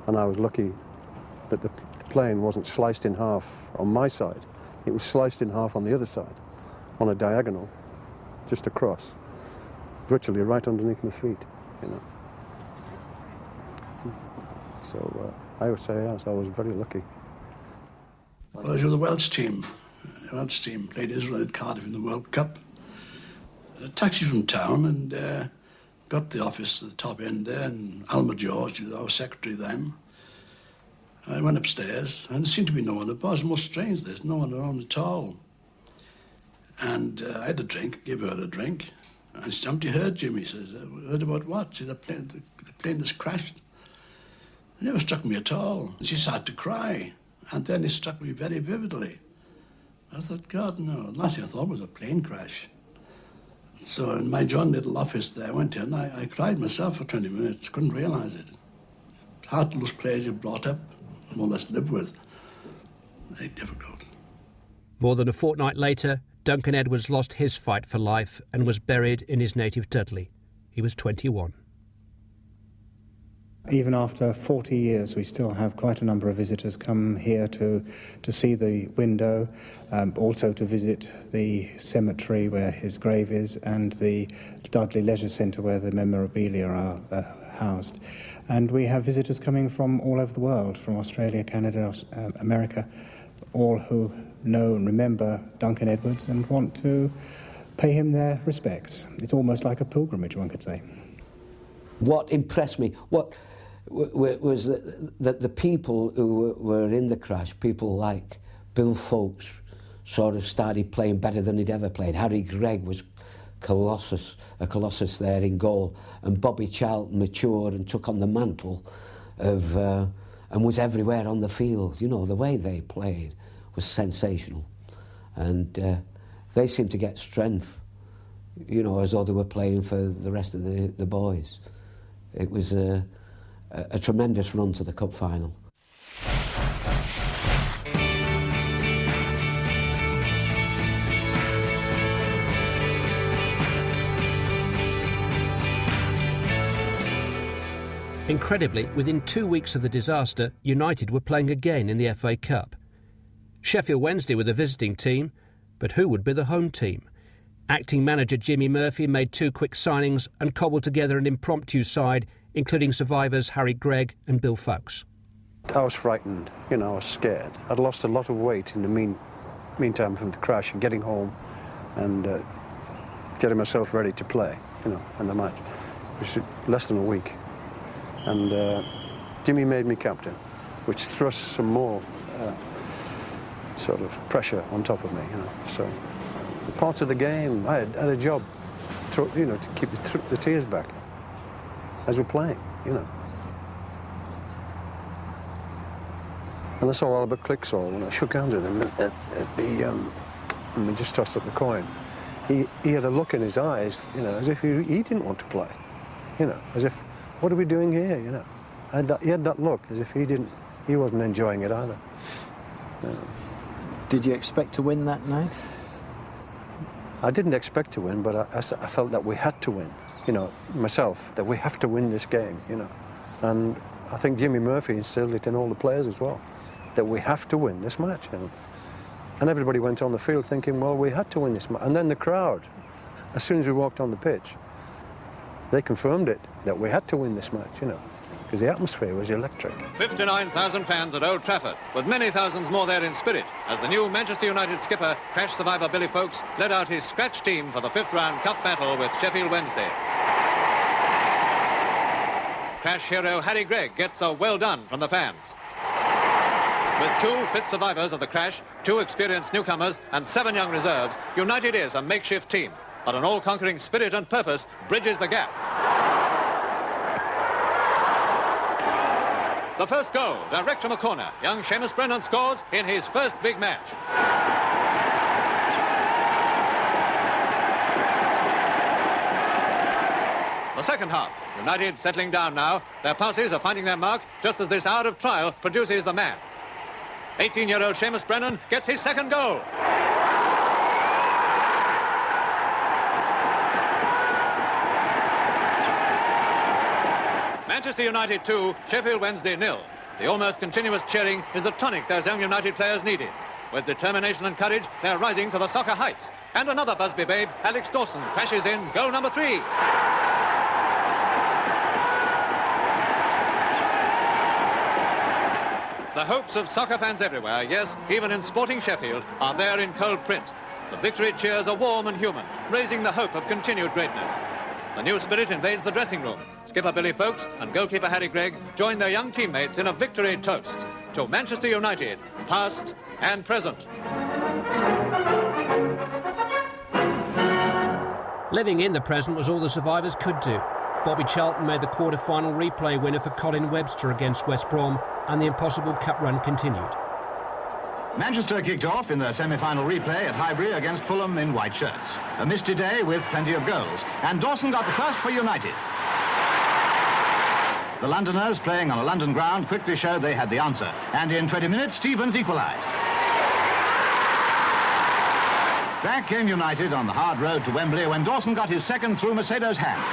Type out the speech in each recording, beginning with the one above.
And I was lucky that the plane wasn't sliced in half on my side. It was sliced in half on the other side, on a diagonal, just across, virtually right underneath my feet, you know. So I would say yes, I was very lucky. Well, I was with the Welsh team. The Welsh team played Israel at Cardiff in the World Cup. A taxi from town and got to the office at the top end there, and Alma George, who was our secretary then. I went upstairs, and there seemed to be no one about. It was most strange, there's no one around at all. And I had a drink, gave her a drink, and she said, "Haven't you heard, Jimmy?" He says, "Heard about what?" She said, the plane has crashed. It never struck me at all. She started to cry, and then it struck me very vividly. I thought, God, no. The last thing I thought was a plane crash. So in my John Little office there, I went in, I cried myself for 20 minutes, couldn't realise it. It's hard to lose players you're brought up, more or less live with. Very difficult. More than a fortnight later, Duncan Edwards lost his fight for life and was buried in his native Dudley. He was 21. Even after 40 years, we still have quite a number of visitors come here to see the window, also to visit the cemetery where his grave is, and the Dudley Leisure Centre where the memorabilia are housed. And we have visitors coming from all over the world, from Australia, Canada, America, all who know and remember Duncan Edwards and want to pay him their respects. It's almost like a pilgrimage, one could say. What impressed me, was that the people who were in the crash, people like Bill Foulkes, sort of started playing better than he'd ever played. Harry Gregg was a colossus there in goal, and Bobby Charlton matured and took on the mantle of and was everywhere on the field. You know, the way they played was sensational, and they seemed to get strength, you know, as though they were playing for the rest of the boys. It was a tremendous run to the cup final. Incredibly, within 2 weeks of the disaster, United were playing again in the FA Cup. Sheffield Wednesday were the visiting team, but who would be the home team? Acting manager Jimmy Murphy made 2 quick signings and cobbled together an impromptu side, including survivors Harry Gregg and Bill Foulkes. I was frightened, you know, I was scared. I'd lost a lot of weight in the meantime from the crash and getting home and getting myself ready to play, you know, in the match. It was less than a week. And Jimmy made me captain, which thrust some more sort of pressure on top of me, you know. So the parts of the game, I had a job, you know, to keep the tears back as we're playing, you know. And I saw Albert Clicksall when I shook hands with him at the, and we just tossed up the coin. He had a look in his eyes, you know, as if he didn't want to play, you know, as if, what are we doing here, you know? He had that look as if he wasn't enjoying it either. Did you expect to win that night? I didn't expect to win, but I felt that we had to win, you know, myself, that we have to win this game, you know. And I think Jimmy Murphy instilled it in all the players as well, that we have to win this match. And everybody went on the field thinking, well, we had to win this match. And then the crowd, as soon as we walked on the pitch, they confirmed it, that we had to win this match, you know, because the atmosphere was electric. 59,000 fans at Old Trafford, with many thousands more there in spirit, as the new Manchester United skipper, crash survivor Billy Foulkes, led out his scratch team for the 5th round cup battle with Sheffield Wednesday. Crash hero Harry Gregg gets a well done from the fans. With 2 fit survivors of the crash, 2 experienced newcomers and 7 young reserves, United is a makeshift team, but an all-conquering spirit and purpose bridges the gap. The first goal, direct from a corner. Young Seamus Brennan scores in his first big match. The second half, United settling down now. Their passes are finding their mark just as this hour of trial produces the man. 18-year-old Seamus Brennan gets his second goal. Manchester United 2, Sheffield Wednesday 0. The almost continuous cheering is the tonic those young United players needed. With determination and courage, they're rising to the soccer heights. And another Busby babe, Alex Dawson, crashes in goal number 3. The hopes of soccer fans everywhere, yes, even in sporting Sheffield, are there in cold print. The victory cheers are warm and human, raising the hope of continued greatness. The new spirit invades the dressing room. Skipper Billy Folkes and goalkeeper Harry Gregg join their young teammates in a victory toast to Manchester United, past and present. Living in the present was all the survivors could do. Bobby Charlton made the quarter-final replay winner for Colin Webster against West Brom, and the impossible cup run continued. Manchester kicked off in their semi-final replay at Highbury against Fulham in white shirts. A misty day with plenty of goals, and Dawson got the first for United. The Londoners, playing on a London ground, quickly showed they had the answer, and in 20 minutes, Stevens equalised. Back came United on the hard road to Wembley when Dawson got his second through Macedo's hands.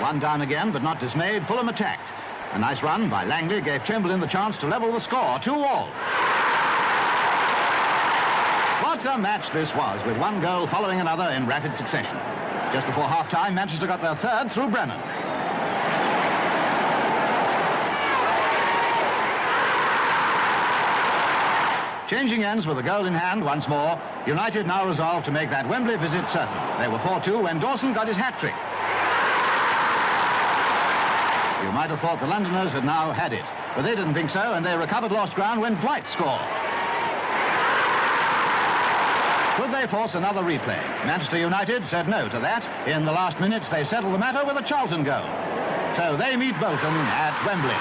One down again, but not dismayed, Fulham attacked. A nice run by Langley gave Chamberlain the chance to level the score, 2-2. What a match this was, with one goal following another in rapid succession. Just before half-time, Manchester got their third through Brennan. Changing ends with a goal in hand once more, United now resolved to make that Wembley visit certain. They were 4-2 when Dawson got his hat-trick. You might have thought the Londoners had now had it, but they didn't think so, and they recovered lost ground when Dwight scored. Could they force another replay? Manchester United said no to that. In the last minutes, they settled the matter with a Charlton goal. So they meet Bolton at Wembley.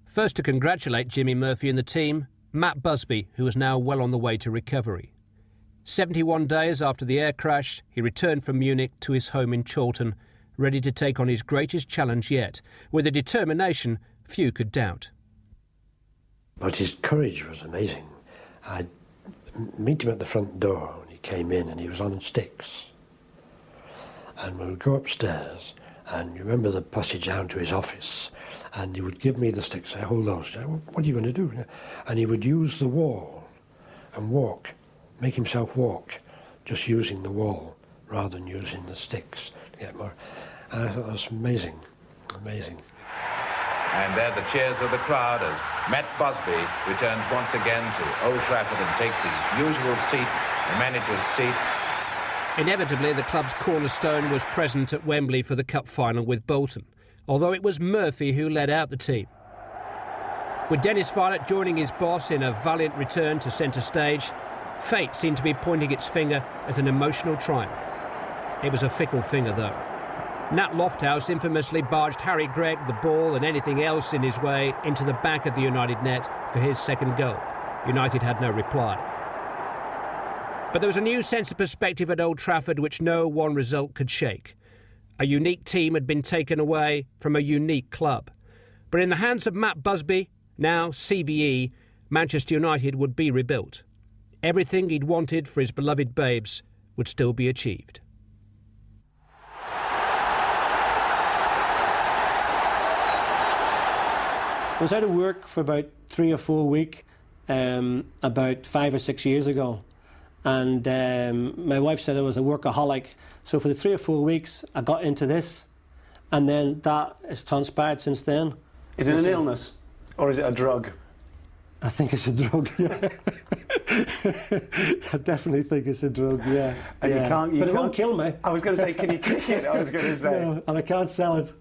First to congratulate Jimmy Murphy and the team, Matt Busby, who is now well on the way to recovery. 71 days after the air crash, he returned from Munich to his home in Chorlton, ready to take on his greatest challenge yet, with a determination few could doubt. But his courage was amazing. I'd meet him at the front door when he came in, and he was on sticks. And we would go upstairs, and you remember the passage down to his office, and he would give me the sticks, say, hold those. What are you going to do? And he would use the wall and walk. Make himself walk, just using the wall rather than using the sticks to get more. And I thought that was amazing, amazing. And there the cheers of the crowd as Matt Busby returns once again to Old Trafford and takes his usual seat, the manager's seat. Inevitably, the club's cornerstone was present at Wembley for the cup final with Bolton, although it was Murphy who led out the team. With Dennis Viollet joining his boss in a valiant return to centre stage, fate seemed to be pointing its finger at an emotional triumph. It was a fickle finger, though. Nat Lofthouse infamously barged Harry Gregg, the ball and anything else in his way into the back of the United net for his second goal. United had no reply. But there was a new sense of perspective at Old Trafford which no one result could shake. A unique team had been taken away from a unique club. But in the hands of Matt Busby, now CBE, Manchester United would be rebuilt. Everything he'd wanted for his beloved babes would still be achieved. I was out of work for about 3 or 4 weeks about 5 or 6 years ago. And my wife said I was a workaholic. So for the 3 or 4 weeks, I got into this. And then that has transpired since then. Is it an illness or is it a drug? I think it's a drug, yeah. I definitely think it's a drug, yeah. And yeah. But it won't kill me. I was going to say, can you kick it? I was going to say. No, and I can't sell it.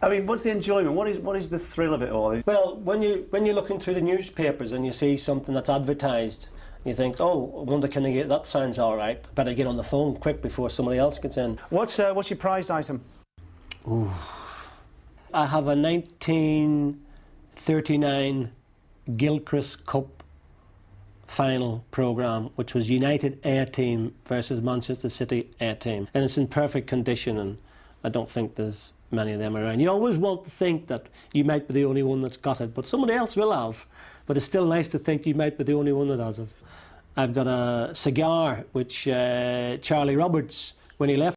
I mean, what's the enjoyment? What is the thrill of it all? Well, when you're looking through the newspapers and you see something that's advertised, you think, oh, I wonder, can I get that? Sounds all right. Better get on the phone quick before somebody else gets in. What's your prized item? Ooh. I have a 1939 Gilchrist Cup final programme, which was United A team versus Manchester City A team. And it's in perfect condition, and I don't think there's many of them around. You always want to think that you might be the only one that's got it, but somebody else will have. But it's still nice to think you might be the only one that has it. I've got a cigar which Charlie Roberts, when he left